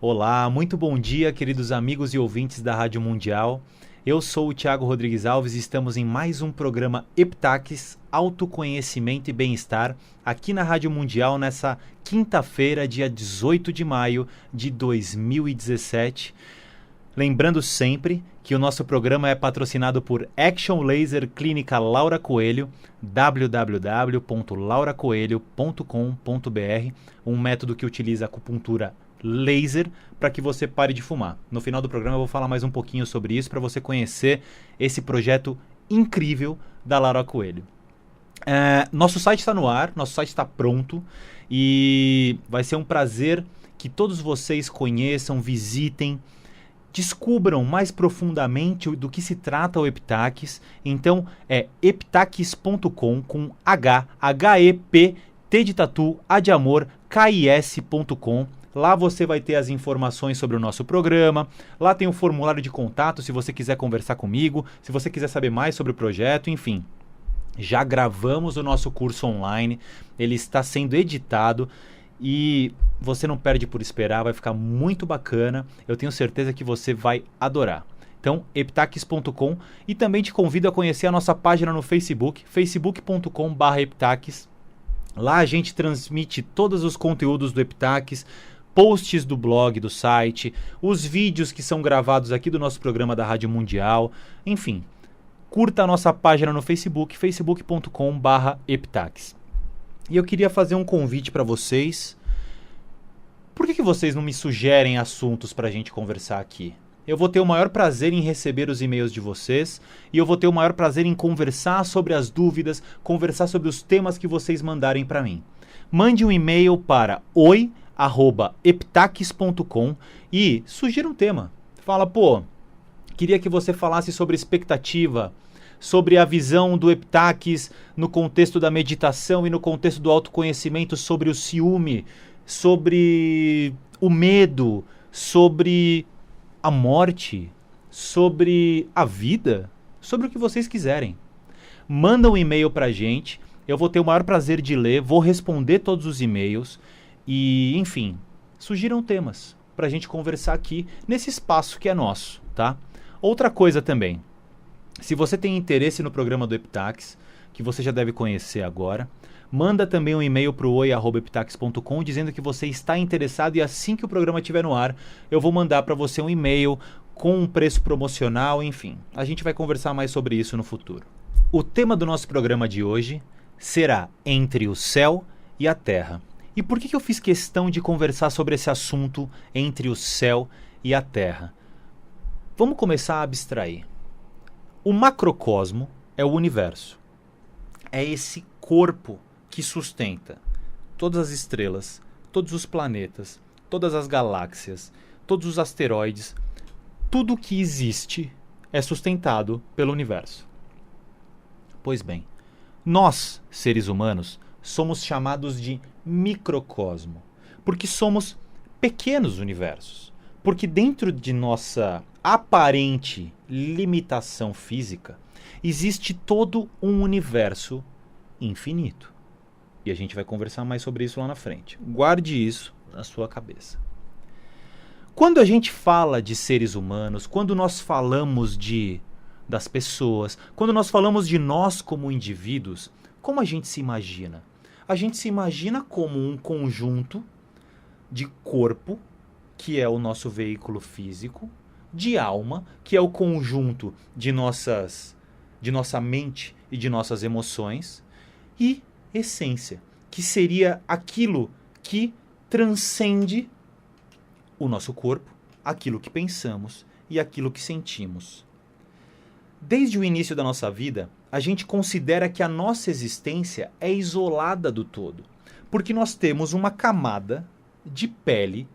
Olá, muito bom dia, queridos amigos e ouvintes da Rádio Mundial. Eu sou o Thiago Rodrigues Alves e estamos em mais um programa Heptaques, Autoconhecimento e Bem-Estar, aqui na Rádio Mundial, nessa quinta-feira, dia 18 de maio de 2017. Lembrando sempre que o nosso programa é patrocinado por Action Laser Clínica Laura Coelho, www.lauracoelho.com.br, um método que utiliza acupuntura laser para que você pare de fumar. No final do programa eu vou falar mais um pouquinho sobre isso para você conhecer esse projeto incrível da Laura Coelho. Nosso site está no ar, nosso site está pronto e vai ser um prazer que todos vocês conheçam, visitem, descubram mais profundamente do que se trata o Heptaques. Então é heptaques.com com H-E-P, T de tatu, A de amor, K-I-S.com. Lá você vai ter as informações sobre o nosso programa, lá tem um formulário de contato se você quiser conversar comigo, se você quiser saber mais sobre o projeto, enfim. Já gravamos o nosso curso online, ele está sendo editado e você não perde por esperar, vai ficar muito bacana, eu tenho certeza que você vai adorar. Então, heptaques.com, e também te convido a conhecer a nossa página no Facebook, facebook.com/heptaques. Lá a gente transmite todos os conteúdos do Heptaques, posts do blog, do site, os vídeos que são gravados aqui do nosso programa da Rádio Mundial, enfim. Curta a nossa página no Facebook, facebook.com/heptaques. E eu queria fazer um convite para vocês. Por que vocês não me sugerem assuntos para a gente conversar aqui? Eu vou ter o maior prazer em receber os e-mails de vocês e eu vou ter o maior prazer em conversar sobre as dúvidas, conversar sobre os temas que vocês mandarem para mim. Mande um e-mail para oi@heptaques.com e sugira um tema. Fala, queria que você falasse sobre expectativa, sobre a visão do Heptaques no contexto da meditação e no contexto do autoconhecimento, sobre o ciúme, sobre o medo, sobre a morte, sobre a vida, sobre o que vocês quiserem. Manda um e-mail pra gente, eu vou ter o maior prazer de ler, vou responder todos os e-mails e, enfim, sugiram temas pra gente conversar aqui nesse espaço que é nosso, tá? Outra coisa também, se você tem interesse no programa do Heptaques, que você já deve conhecer agora, manda também um e-mail para o oi@heptaques.com dizendo que você está interessado e assim que o programa estiver no ar, eu vou mandar para você um e-mail com um preço promocional, enfim. A gente vai conversar mais sobre isso no futuro. O tema do nosso programa de hoje será Entre o Céu e a Terra. E por que eu fiz questão de conversar sobre esse assunto entre o céu e a Terra? Vamos começar a abstrair. O macrocosmo é o universo. É esse corpo que sustenta todas as estrelas, todos os planetas, todas as galáxias, todos os asteroides. Tudo que existe é sustentado pelo universo. Pois bem, nós, seres humanos, somos chamados de microcosmo, porque somos pequenos universos. Porque dentro de nossa aparente limitação física, existe todo um universo infinito. E a gente vai conversar mais sobre isso lá na frente. Guarde isso na sua cabeça. Quando a gente fala de seres humanos, quando nós falamos das pessoas, quando nós falamos de nós como indivíduos, como a gente se imagina? A gente se imagina como um conjunto de corpo, que é o nosso veículo físico, de alma, que é o conjunto de nossa mente e de nossas emoções, e essência, que seria aquilo que transcende o nosso corpo, aquilo que pensamos e aquilo que sentimos. Desde o início da nossa vida, a gente considera que a nossa existência é isolada do todo, porque nós temos uma camada de pele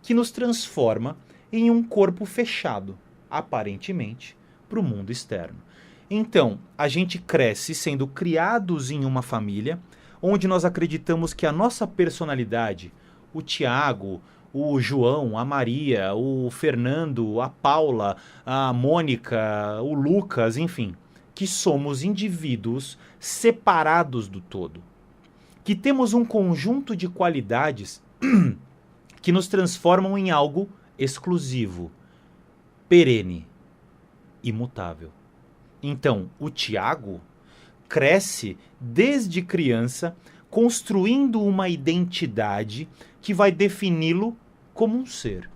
que nos transforma em um corpo fechado, aparentemente, para o mundo externo. Então, a gente cresce sendo criados em uma família, onde nós acreditamos que a nossa personalidade, o Tiago, o João, a Maria, o Fernando, a Paula, a Mônica, o Lucas, enfim, que somos indivíduos separados do todo, que temos um conjunto de qualidades que nos transformam em algo exclusivo, perene, imutável. Então, o Tiago cresce desde criança construindo uma identidade que vai defini-lo como um ser.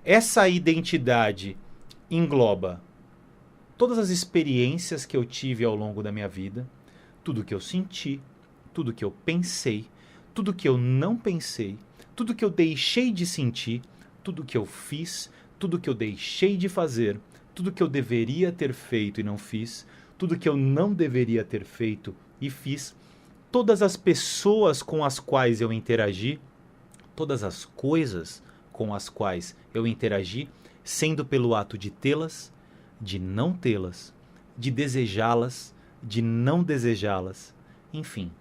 Essa identidade engloba todas as experiências que eu tive ao longo da minha vida, tudo que eu senti, tudo que eu pensei, tudo que eu não pensei, tudo que eu deixei de sentir, tudo que eu fiz, tudo que eu deixei de fazer, tudo que eu deveria ter feito e não fiz, tudo que eu não deveria ter feito e fiz, todas as pessoas com as quais eu interagi, todas as coisas com as quais eu interagi, sendo pelo ato de tê-las, de não tê-las, de desejá-las, de não desejá-las, enfim.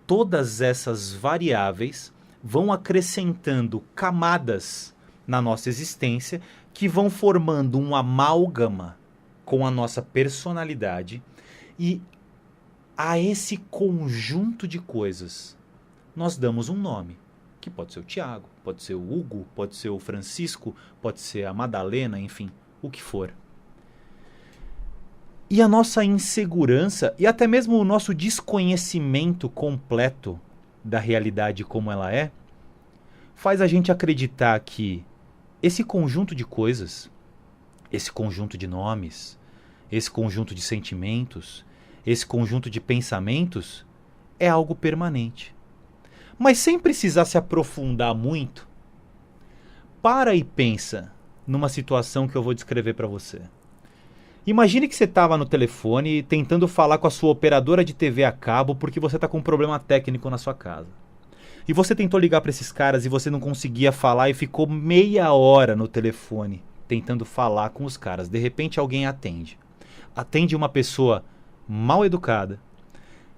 Todas essas variáveis vão acrescentando camadas na nossa existência que vão formando um amálgama com a nossa personalidade, e a esse conjunto de coisas nós damos um nome, que pode ser o Tiago, pode ser o Hugo, pode ser o Francisco, pode ser a Madalena, enfim, o que for. E a nossa insegurança e até mesmo o nosso desconhecimento completo da realidade como ela é, faz a gente acreditar que esse conjunto de coisas, esse conjunto de nomes, esse conjunto de sentimentos, esse conjunto de pensamentos é algo permanente. Mas sem precisar se aprofundar muito, para e pensa numa situação que eu vou descrever para você. Imagine que você estava no telefone tentando falar com a sua operadora de TV a cabo porque você está com um problema técnico na sua casa. E você tentou ligar para esses caras e você não conseguia falar e ficou meia hora no telefone tentando falar com os caras. De repente alguém atende. Atende uma pessoa mal educada,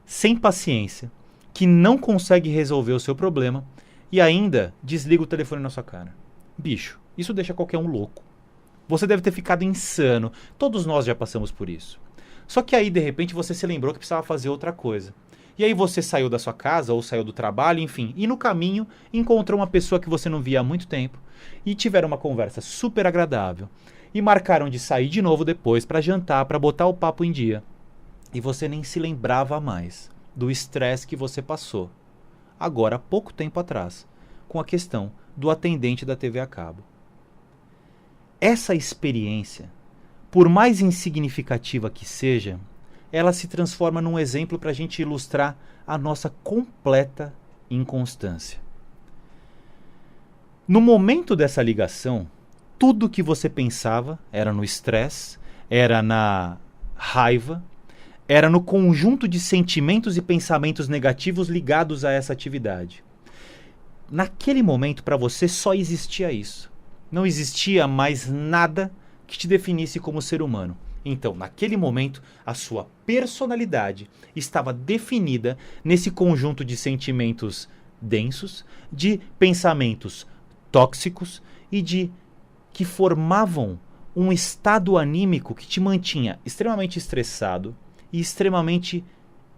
sem paciência, que não consegue resolver o seu problema e ainda desliga o telefone na sua cara. Bicho, isso deixa qualquer um louco. Você deve ter ficado insano. Todos nós já passamos por isso. Só que aí, de repente, você se lembrou que precisava fazer outra coisa. E aí você saiu da sua casa ou saiu do trabalho, enfim, e no caminho encontrou uma pessoa que você não via há muito tempo e tiveram uma conversa super agradável e marcaram de sair de novo depois para jantar, para botar o papo em dia. E você nem se lembrava mais do estresse que você passou, agora há pouco tempo atrás, com a questão do atendente da TV a cabo. Essa experiência, por mais insignificativa que seja, ela se transforma num exemplo para a gente ilustrar a nossa completa inconstância. No momento dessa ligação, tudo que você pensava era no estresse, era na raiva, era no conjunto de sentimentos e pensamentos negativos ligados a essa atividade. Naquele momento, para você, só existia isso. Não existia mais nada que te definisse como ser humano. Então, naquele momento, a sua personalidade estava definida nesse conjunto de sentimentos densos, de pensamentos tóxicos e que formavam um estado anímico que te mantinha extremamente estressado e extremamente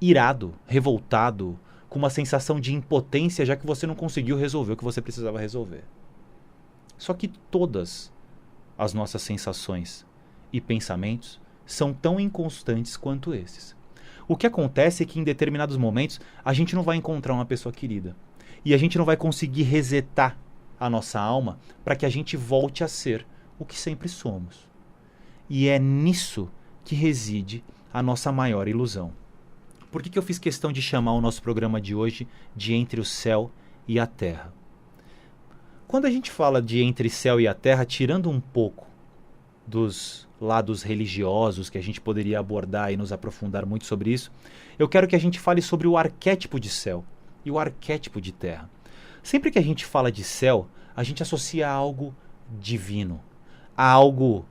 irado, revoltado, com uma sensação de impotência, já que você não conseguiu resolver o que você precisava resolver. Só que todas as nossas sensações e pensamentos são tão inconstantes quanto esses. O que acontece é que em determinados momentos a gente não vai encontrar uma pessoa querida e a gente não vai conseguir resetar a nossa alma para que a gente volte a ser o que sempre somos. E é nisso que reside a nossa maior ilusão. Por que eu fiz questão de chamar o nosso programa de hoje de Entre o Céu e a Terra? Quando a gente fala de entre céu e a terra, tirando um pouco dos lados religiosos que a gente poderia abordar e nos aprofundar muito sobre isso, eu quero que a gente fale sobre o arquétipo de céu e o arquétipo de terra. Sempre que a gente fala de céu, a gente associa a algo divino, a algo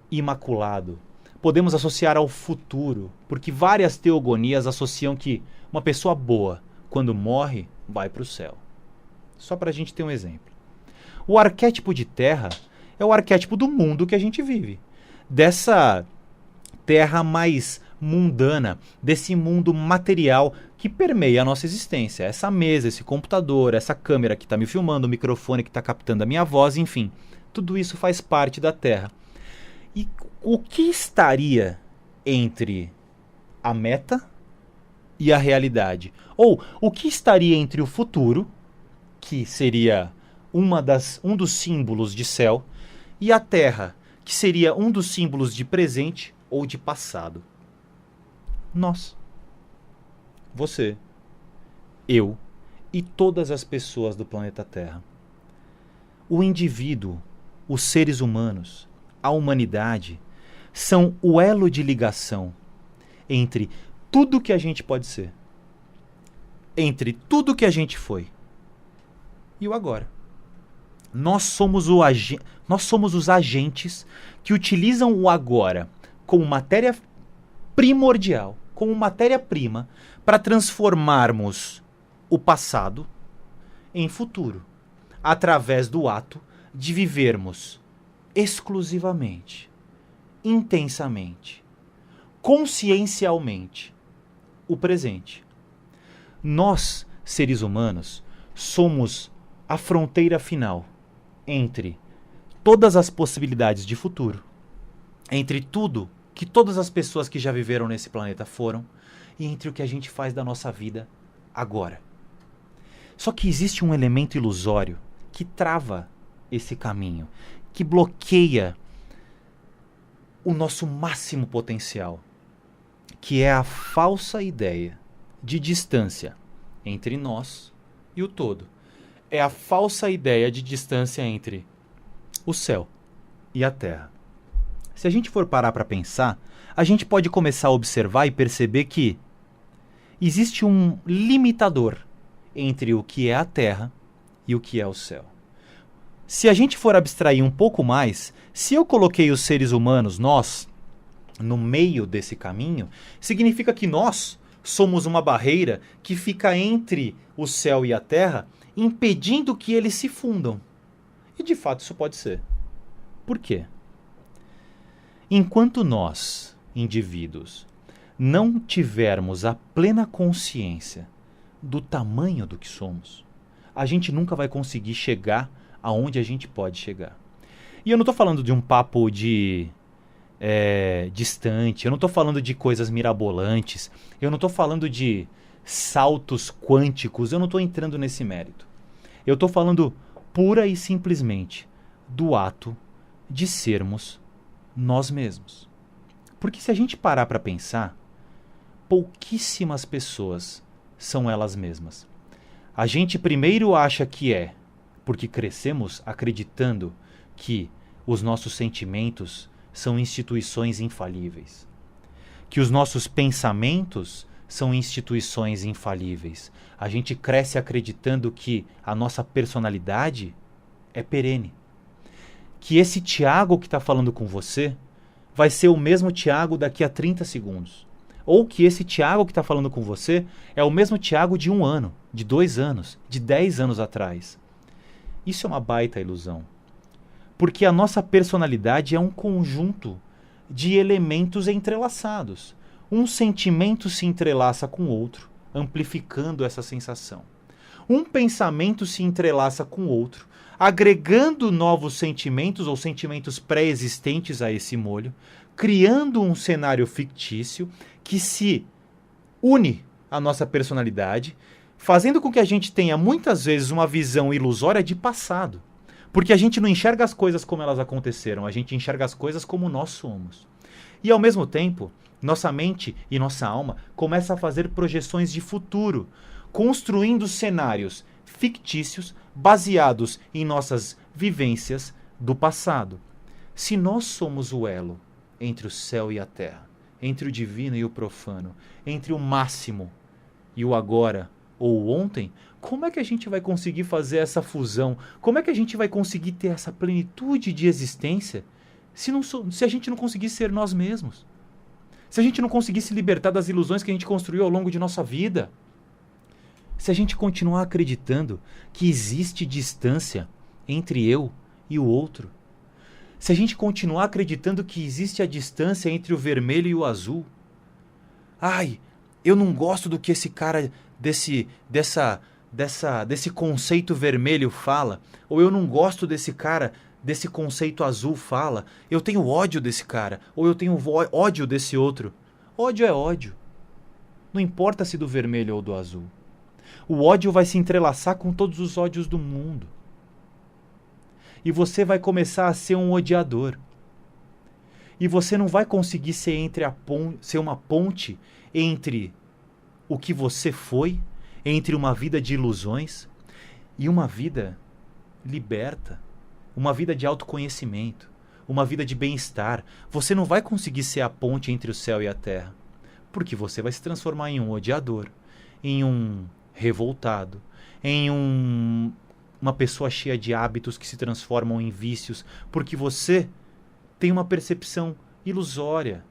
imaculado. Podemos associar ao futuro, porque várias teogonias associam que uma pessoa boa, quando morre, vai para o céu. Só para a gente ter um exemplo. O arquétipo de terra é o arquétipo do mundo que a gente vive. Dessa terra mais mundana, desse mundo material que permeia a nossa existência. Essa mesa, esse computador, essa câmera que está me filmando, o microfone que está captando a minha voz, enfim. Tudo isso faz parte da Terra. E o que estaria entre a meta e a realidade? Ou o que estaria entre o futuro, que seria um dos símbolos de céu, e a Terra, que seria um dos símbolos de presente ou de passado? Nós. Você. Eu. E todas as pessoas do planeta Terra. O indivíduo, os seres humanos, a humanidade, são o elo de ligação entre tudo que a gente pode ser, entre tudo que a gente foi e o agora. Nós somos os agentes que utilizam o agora como matéria primordial, como matéria-prima, para transformarmos o passado em futuro, através do ato de vivermos exclusivamente, intensamente, consciencialmente o presente. Nós, seres humanos, somos a fronteira final entre todas as possibilidades de futuro, entre tudo que todas as pessoas que já viveram nesse planeta foram e entre o que a gente faz da nossa vida agora. Só que existe um elemento ilusório que trava esse caminho, que bloqueia o nosso máximo potencial, que é a falsa ideia de distância entre nós e o todo. É a falsa ideia de distância entre o céu e a terra. Se a gente for parar para pensar, a gente pode começar a observar e perceber que existe um limitador entre o que é a terra e o que é o céu. Se a gente for abstrair um pouco mais, se eu coloquei os seres humanos, nós, no meio desse caminho, significa que nós somos uma barreira que fica entre o céu e a terra, impedindo que eles se fundam. E de fato isso pode ser. Por quê? Enquanto nós, indivíduos, não tivermos a plena consciência do tamanho do que somos, a gente nunca vai conseguir chegar aonde a gente pode chegar. E eu não estou falando de um papo distante, eu não estou falando de coisas mirabolantes, eu não estou falando de saltos quânticos, eu não estou entrando nesse mérito. Eu estou falando pura e simplesmente do ato de sermos nós mesmos. Porque se a gente parar para pensar, pouquíssimas pessoas são elas mesmas. A gente primeiro acha que é, porque crescemos acreditando que os nossos sentimentos são instituições infalíveis, que os nossos pensamentos são instituições infalíveis. A gente cresce acreditando que a nossa personalidade é perene, que esse Tiago que está falando com você vai ser o mesmo Tiago daqui a 30 segundos. Ou que esse Tiago que está falando com você é o mesmo Tiago de 1 ano, de 2 anos, de 10 anos atrás. Isso é uma baita ilusão. Porque a nossa personalidade é um conjunto de elementos entrelaçados. Um sentimento se entrelaça com o outro, amplificando essa sensação. Um pensamento se entrelaça com o outro, agregando novos sentimentos ou sentimentos pré-existentes a esse molho, criando um cenário fictício que se une à nossa personalidade, fazendo com que a gente tenha muitas vezes uma visão ilusória de passado. Porque a gente não enxerga as coisas como elas aconteceram, a gente enxerga as coisas como nós somos. E ao mesmo tempo, nossa mente e nossa alma começam a fazer projeções de futuro, construindo cenários fictícios baseados em nossas vivências do passado. Se nós somos o elo entre o céu e a terra, entre o divino e o profano, entre o máximo e o agora ou o ontem, como é que a gente vai conseguir fazer essa fusão? Como é que a gente vai conseguir ter essa plenitude de existência se a gente não conseguir ser nós mesmos? Se a gente não conseguir se libertar das ilusões que a gente construiu ao longo de nossa vida? Se a gente continuar acreditando que existe distância entre eu e o outro? Se a gente continuar acreditando que existe a distância entre o vermelho e o azul? Ai, eu não gosto do que esse cara desse conceito vermelho fala. Ou eu não gosto desse cara desse conceito azul fala. Eu tenho ódio desse cara. Ou eu tenho ódio desse outro. Ódio é ódio. Não importa se do vermelho ou do azul. O ódio vai se entrelaçar com todos os ódios do mundo. E você vai começar a ser um odiador. E você não vai conseguir ser, ser uma ponte entre o que você foi, entre uma vida de ilusões e uma vida liberta, uma vida de autoconhecimento, uma vida de bem-estar. Você não vai conseguir ser a ponte entre o céu e a terra, porque você vai se transformar em um odiador, em um revoltado, em uma pessoa cheia de hábitos que se transformam em vícios, porque você tem uma percepção ilusória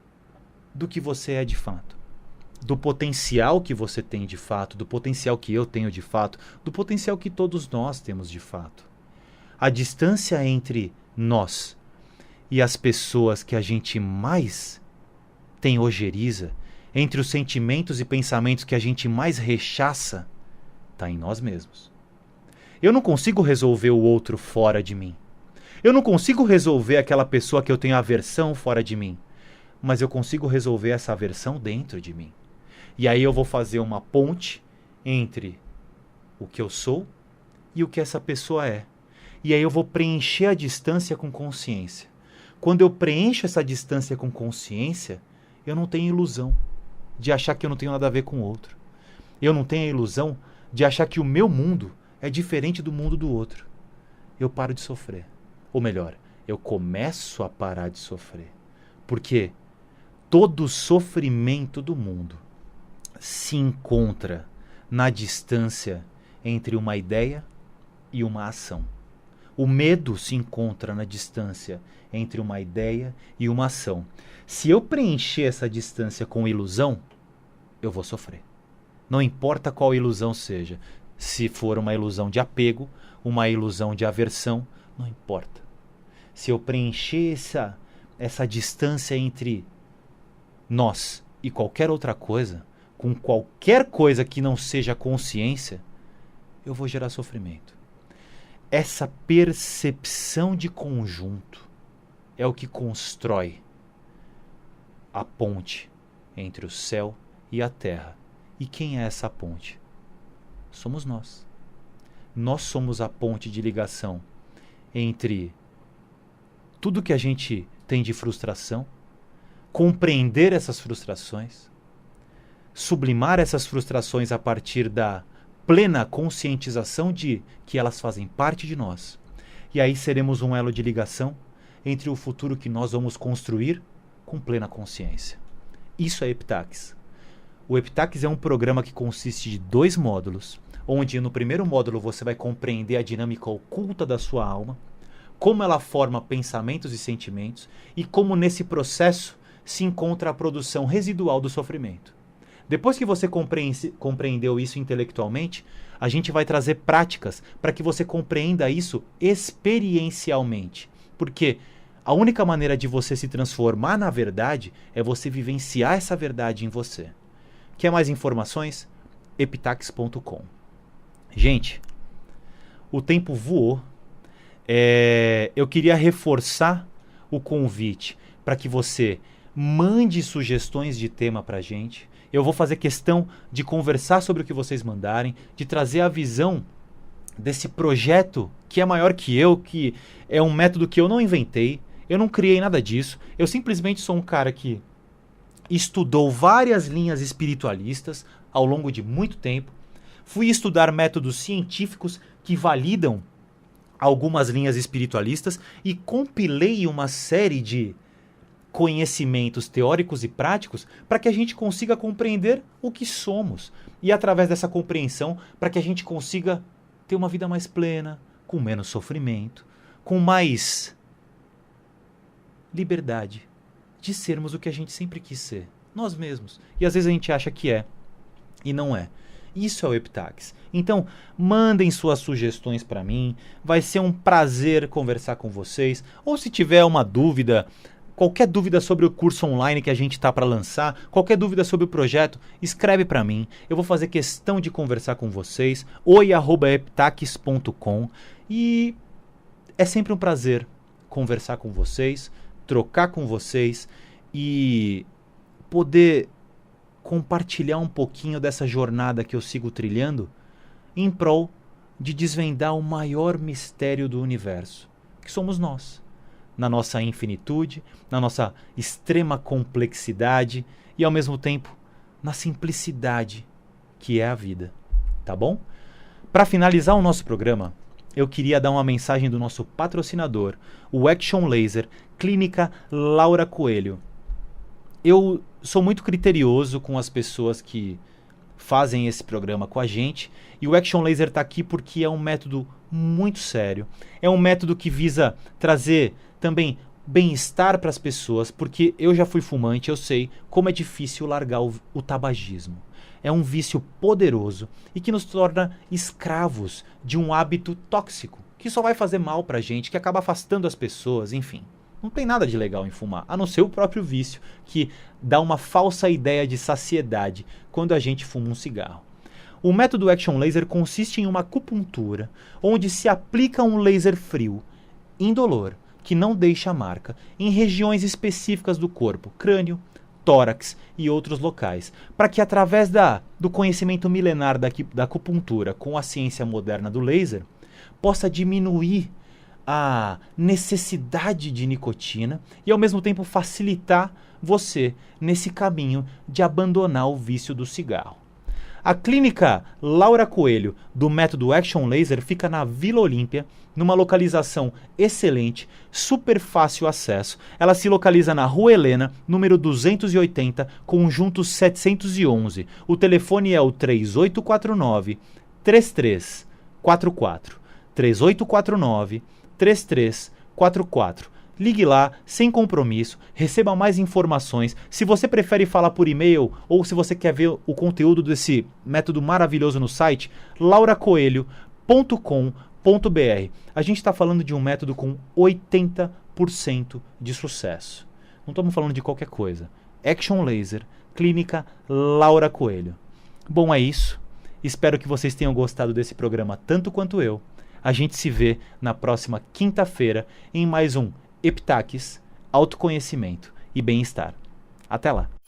do que você é de fato, do potencial que você tem de fato, do potencial que eu tenho de fato, do potencial que todos nós temos de fato. A distância entre nós e as pessoas que a gente mais tem ojeriza, entre os sentimentos e pensamentos que a gente mais rechaça, está em nós mesmos. Eu não consigo resolver o outro fora de mim. Eu não consigo resolver aquela pessoa que eu tenho aversão fora de mim. Mas eu consigo resolver essa aversão dentro de mim. E aí eu vou fazer uma ponte entre o que eu sou e o que essa pessoa é. E aí eu vou preencher a distância com consciência. Quando eu preencho essa distância com consciência, eu não tenho ilusão de achar que eu não tenho nada a ver com o outro. Eu não tenho a ilusão de achar que o meu mundo é diferente do mundo do outro. Eu paro de sofrer. Ou melhor, eu começo a parar de sofrer. Porque todo sofrimento do mundo se encontra na distância entre uma ideia e uma ação. O medo se encontra na distância entre uma ideia e uma ação. Se eu preencher essa distância com ilusão, eu vou sofrer. Não importa qual ilusão seja. Se for uma ilusão de apego, uma ilusão de aversão, não importa. Se eu preencher essa distância entre nós e qualquer outra coisa, com qualquer coisa que não seja consciência, eu vou gerar sofrimento. Essa percepção de conjunto é o que constrói a ponte entre o céu e a terra. E quem é essa ponte? Somos nós. Nós somos a ponte de ligação entre tudo que a gente tem de frustração, compreender essas frustrações, sublimar essas frustrações a partir da plena conscientização de que elas fazem parte de nós. E aí seremos um elo de ligação entre o futuro que nós vamos construir com plena consciência. Isso é Epitaxis. O Epitaxis é um programa que consiste de 2 módulos, onde no primeiro módulo você vai compreender a dinâmica oculta da sua alma, como ela forma pensamentos e sentimentos e como nesse processo se encontra a produção residual do sofrimento. Depois que você compreendeu isso intelectualmente, a gente vai trazer práticas para que você compreenda isso experiencialmente. Porque a única maneira de você se transformar na verdade é você vivenciar essa verdade em você. Quer mais informações? epitaxis.com. Gente, o tempo voou. Eu queria reforçar o convite para que você mande sugestões de tema para a gente. Eu vou fazer questão de conversar sobre o que vocês mandarem, de trazer a visão desse projeto que é maior que eu, que é um método que eu não inventei, eu não criei nada disso, eu simplesmente sou um cara que estudou várias linhas espiritualistas ao longo de muito tempo, fui estudar métodos científicos que validam algumas linhas espiritualistas e compilei uma série de conhecimentos teóricos e práticos para que a gente consiga compreender o que somos e através dessa compreensão para que a gente consiga ter uma vida mais plena, com menos sofrimento, com mais liberdade de sermos o que a gente sempre quis ser, nós mesmos. E às vezes a gente acha que é e não é. Isso é o Epitaxis. Então, mandem suas sugestões para mim. Vai ser um prazer conversar com vocês. Ou se tiver uma dúvida qualquer dúvida sobre o curso online que a gente está para lançar, qualquer dúvida sobre o projeto, escreve para mim. Eu vou fazer questão de conversar com vocês. oi@eptaques.com. E é sempre um prazer conversar com vocês, trocar com vocês e poder compartilhar um pouquinho dessa jornada que eu sigo trilhando em prol de desvendar o maior mistério do universo, que somos nós, na nossa infinitude, na nossa extrema complexidade e, ao mesmo tempo, na simplicidade que é a vida. Tá bom? Para finalizar o nosso programa, eu queria dar uma mensagem do nosso patrocinador, o Action Laser Clínica Laura Coelho. Eu sou muito criterioso com as pessoas que fazem esse programa com a gente, e o Action Laser está aqui porque é um método muito sério. É um método que visa trazer também bem-estar para as pessoas, porque eu já fui fumante, eu sei como é difícil largar o tabagismo. É um vício poderoso e que nos torna escravos de um hábito tóxico, que só vai fazer mal para a gente, que acaba afastando as pessoas, enfim. Não tem nada de legal em fumar, a não ser o próprio vício, que dá uma falsa ideia de saciedade quando a gente fuma um cigarro. O método Action Laser consiste em uma acupuntura, onde se aplica um laser frio, indolor, que não deixa marca, em regiões específicas do corpo, crânio, tórax e outros locais, para que através do conhecimento milenar da acupuntura com a ciência moderna do laser, possa diminuir a necessidade de nicotina e ao mesmo tempo facilitar você nesse caminho de abandonar o vício do cigarro. A clínica Laura Coelho do método Action Laser fica na Vila Olímpia, numa localização excelente, super fácil acesso. Ela se localiza na Rua Helena, número 280, conjunto 711. O telefone é o 3849-3344. 3849-3344. Ligue lá, sem compromisso, receba mais informações. Se você prefere falar por e-mail ou se você quer ver o conteúdo desse método maravilhoso no site, lauracoelho.com.br. A gente está falando de um método com 80% de sucesso. Não estamos falando de qualquer coisa. Action Laser, Clínica Laura Coelho. Bom, é isso. Espero que vocês tenham gostado desse programa tanto quanto eu. A gente se vê na próxima quinta-feira em mais um Eptaques, autoconhecimento e bem-estar. Até lá!